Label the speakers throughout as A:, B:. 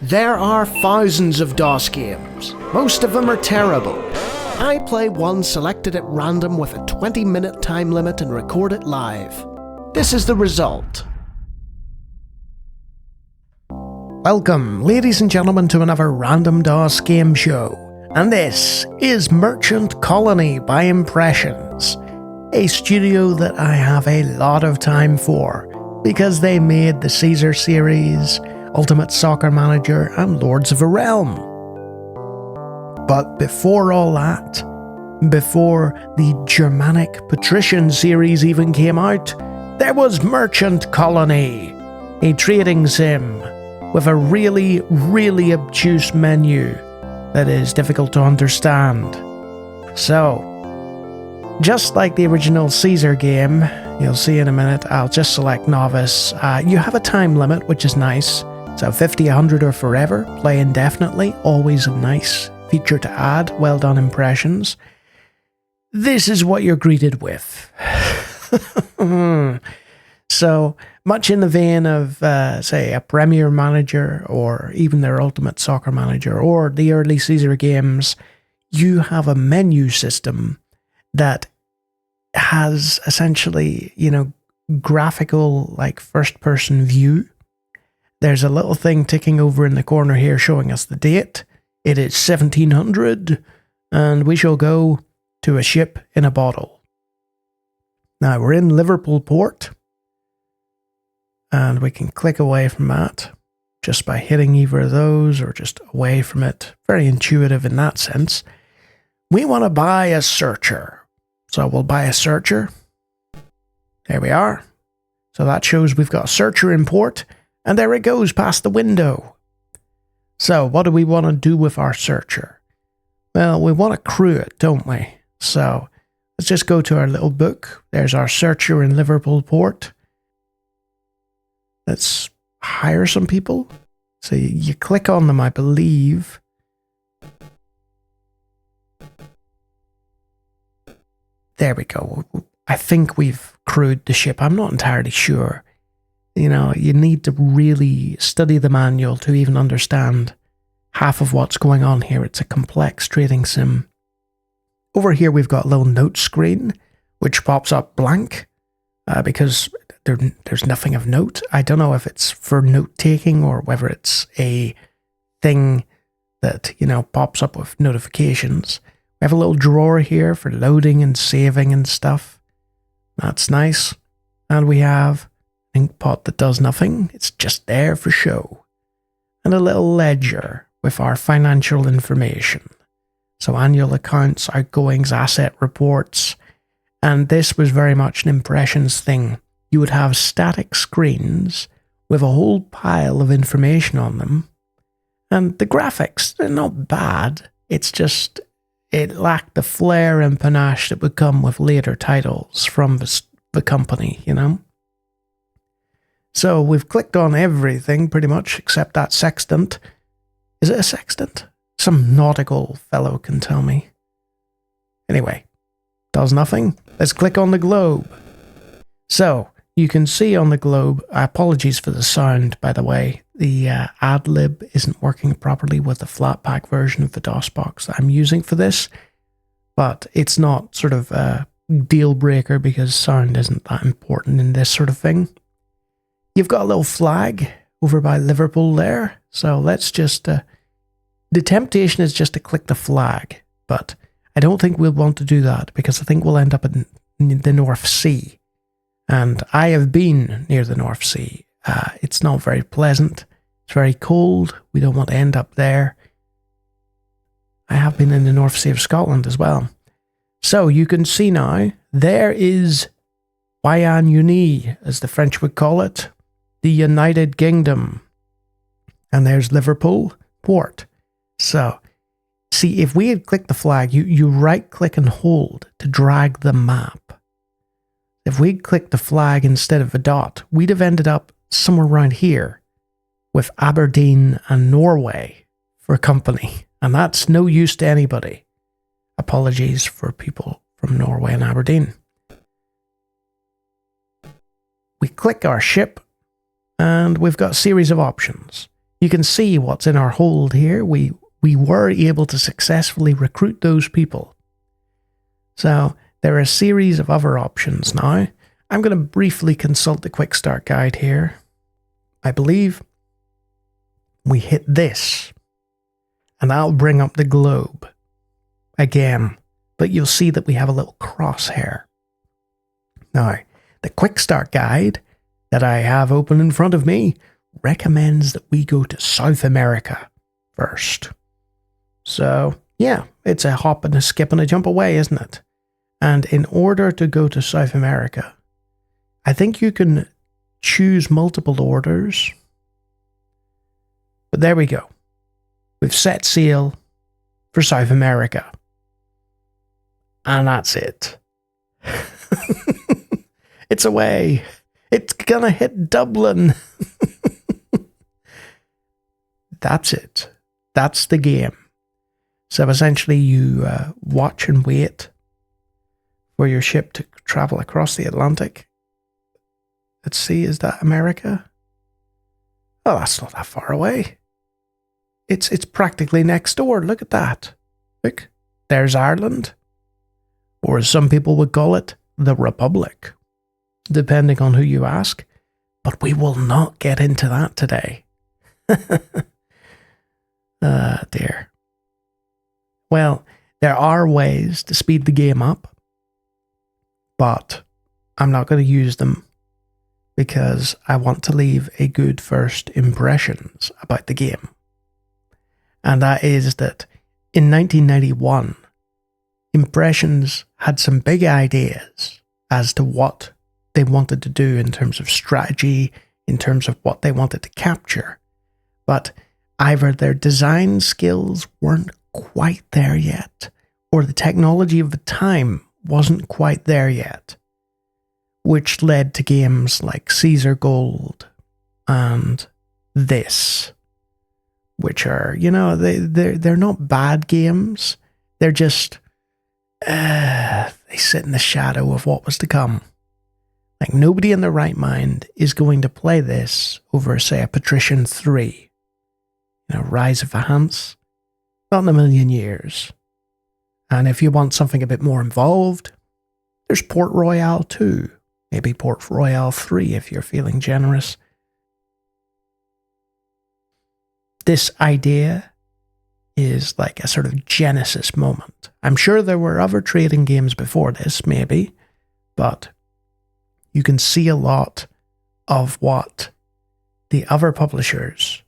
A: There are thousands of DOS games. Most of them are terrible. I play one selected at random with a 20-minute time limit and record it live. This is the result. Welcome, ladies and gentlemen, to another random DOS game show. And this is Merchant Colony by Impressions, a studio that I have a lot of time for, because they made the Caesar series, Ultimate Soccer Manager, and Lords of the Realm. But before all that, before the Germanic Patrician series even came out, there was Merchant Colony, a trading sim with a really, really obtuse menu that is difficult to understand. So, just like the original Caesar game, you'll see in a minute, I'll just select Novice. You have a time limit, which is nice. So 50, 100 or forever, play indefinitely, always a nice feature to add. Well done, Impressions. This is what you're greeted with. So, much in the vein of, say, a Premier Manager, or even their Ultimate Soccer Manager, or the early Caesar games, you have a menu system that has essentially, graphical, like, first-person view. There's a little thing ticking over in the corner here showing us the date. It is 1700, and we shall go to a ship in a bottle. Now, we're in Liverpool Port, and we can click away from that just by hitting either of those or just away from it. Very intuitive in that sense. We want to buy a searcher. So we'll buy a searcher. There we are. So that shows we've got a searcher in port. And there it goes past the window. So what do we want to do with our searcher? Well, we want to crew it, don't we? So let's just go to our little book. There's our searcher in Liverpool Port. Let's hire some people. So you click on them, I believe. There we go. I think we've crewed the ship. I'm not entirely sure. You need to really study the manual to even understand half of what's going on here. It's a complex trading sim. Over here we've got a little note screen, which pops up blank, because there's nothing of note. I don't know if it's for note-taking or whether it's a thing that, pops up with notifications. We have a little drawer here for loading and saving and stuff. That's nice. And we have inkpot that does nothing. It's just there for show. And a little ledger with our financial information. So annual accounts, outgoings, asset reports. And this was very much an Impressions thing. You would have static screens with a whole pile of information on them. And the graphics, they're not bad. It's just, it lacked the flair and panache that would come with later titles from the company, So we've clicked on everything pretty much except that sextant. Is it a sextant? Some nautical fellow can tell me. Anyway, does nothing. Let's click on the globe. So you can see on the globe, apologies for the sound by the way, the ad-lib isn't working properly with the flat-pack version of the DOSBox that I'm using for this, but it's not sort of a deal breaker because sound isn't that important in this sort of thing. You've got a little flag over by Liverpool there, so let's just... the temptation is just to click the flag, but I don't think we'll want to do that because I think we'll end up in the North Sea. And I have been near the North Sea. It's not very pleasant. It's very cold. We don't want to end up there. I have been in the North Sea of Scotland as well. So you can see now, there is Royaume-Uni, as the French would call it. The United Kingdom. And there's Liverpool Port. So, see, if we had clicked the flag, you right-click and hold to drag the map. If we'd clicked the flag instead of a dot, we'd have ended up somewhere around here with Aberdeen and Norway for company. And that's no use to anybody. Apologies for people from Norway and Aberdeen. We click our ship, and we've got a series of options. you can see what's in our hold here. We were able to successfully recruit those people. So there are a series of other options now. I'm going to briefly consult the quick start guide here. I believe we hit this, and that'll bring up the globe again, but you'll see that we have a little crosshair. Now, the quick start guide that I have open in front of me recommends that we go to South America first. So, yeah, it's a hop and a skip and a jump away, isn't it? And in order to go to South America, I think you can choose multiple orders. But there we go. We've set sail for South America. And that's it. It's away. It's gonna hit Dublin. That's it. That's the game. So essentially you watch and wait for your ship to travel across the Atlantic. Let's see, is that America? Oh, that's not that far away. It's practically next door. Look at that. Look, there's Ireland. Or as some people would call it, the Republic. Depending on who you ask. But we will not get into that today. Dear. Well, there are ways to speed the game up. But I'm not going to use them. Because I want to leave a good first impressions about the game. And that is that in 1991, Impressions had some big ideas as to what they wanted to do in terms of strategy, in terms of what they wanted to capture. But either their design skills weren't quite there yet, or the technology of the time wasn't quite there yet. Which led to games like Caesar Gold and this, which are, they're not bad games. They're just, they sit in the shadow of what was to come. Like nobody in their right mind is going to play this over, say, a Patrician 3. Rise of the Hans. Not in a million years. And if you want something a bit more involved, there's Port Royale 2. Maybe Port Royale 3 if you're feeling generous. This idea is like a sort of genesis moment. I'm sure there were other trading games before this, maybe, but you can see a lot of what the other publishers,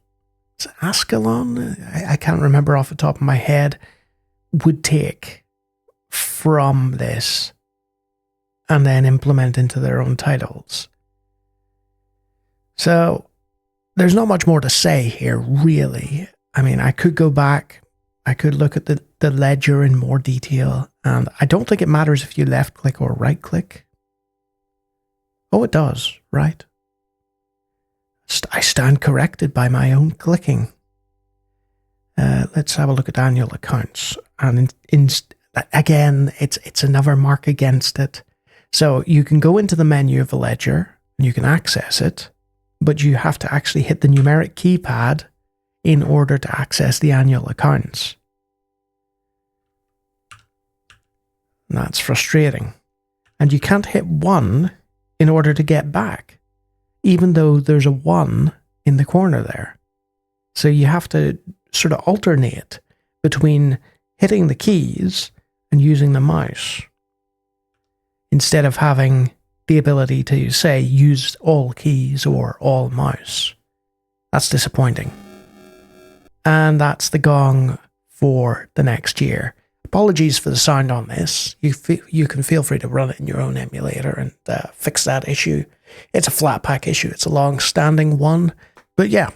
A: Ascalon, I can't remember off the top of my head, would take from this and then implement into their own titles. So, there's not much more to say here, really. I mean, I could go back, I could look at the ledger in more detail, and I don't think it matters if you left-click or right-click. Oh, it does, right? I stand corrected by my own clicking. Let's have a look at annual accounts. And again, it's another mark against it. So you can go into the menu of the ledger and you can access it, but you have to actually hit the numeric keypad in order to access the annual accounts. And that's frustrating. And you can't hit 1 in order to get back, even though there's a 1 in the corner there. So you have to sort of alternate between hitting the keys and using the mouse, instead of having the ability to, say, use all keys or all mouse. That's disappointing. And that's the gong for the next year. Apologies for the sound on this. You can feel free to run it in your own emulator and fix that issue. It's a flat pack issue. It's a long-standing one. But yeah,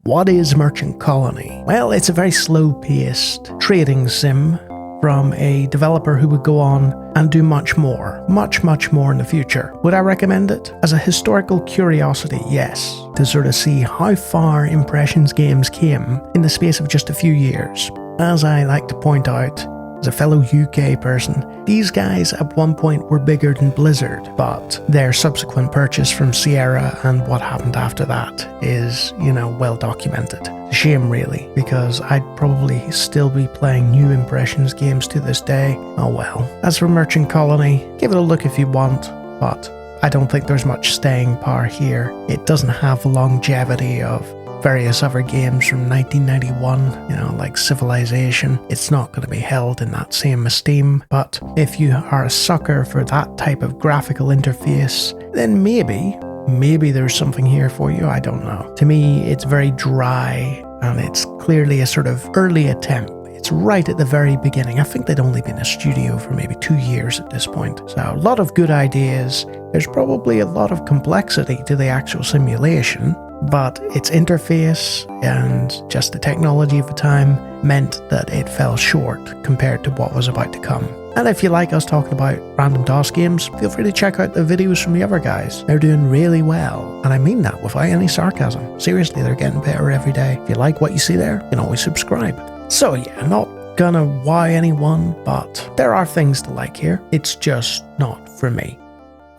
A: what is Merchant Colony? Well, it's a very slow-paced trading sim from a developer who would go on and do much more in the future. Would I recommend it? As a historical curiosity, yes, to sort of see how far Impressions games came in the space of just a few years. As I like to point out, as a fellow UK person, these guys at one point were bigger than Blizzard, but their subsequent purchase from Sierra and what happened after that is, well documented. It's a shame, really, because I'd probably still be playing New Impressions games to this day. Oh well. As for Merchant Colony, give it a look if you want, but I don't think there's much staying power here. It doesn't have the longevity of various other games from 1991, like Civilization. It's not going to be held in that same esteem, but if you are a sucker for that type of graphical interface, then maybe there's something here for you, I don't know. To me, it's very dry, and it's clearly a sort of early attempt. It's right at the very beginning. I think they'd only been in a studio for maybe 2 years at this point. So a lot of good ideas. There's probably a lot of complexity to the actual simulation, but its interface and just the technology of the time meant that it fell short compared to what was about to come. And if you like us talking about random DOS games, feel free to check out the videos from the other guys. They're doing really well, and I mean that without any sarcasm. Seriously, they're getting better every day. If you like what you see there, you can always subscribe. So yeah, not gonna wow anyone, but there are things to like here. It's just not for me.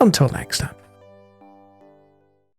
A: Until next time.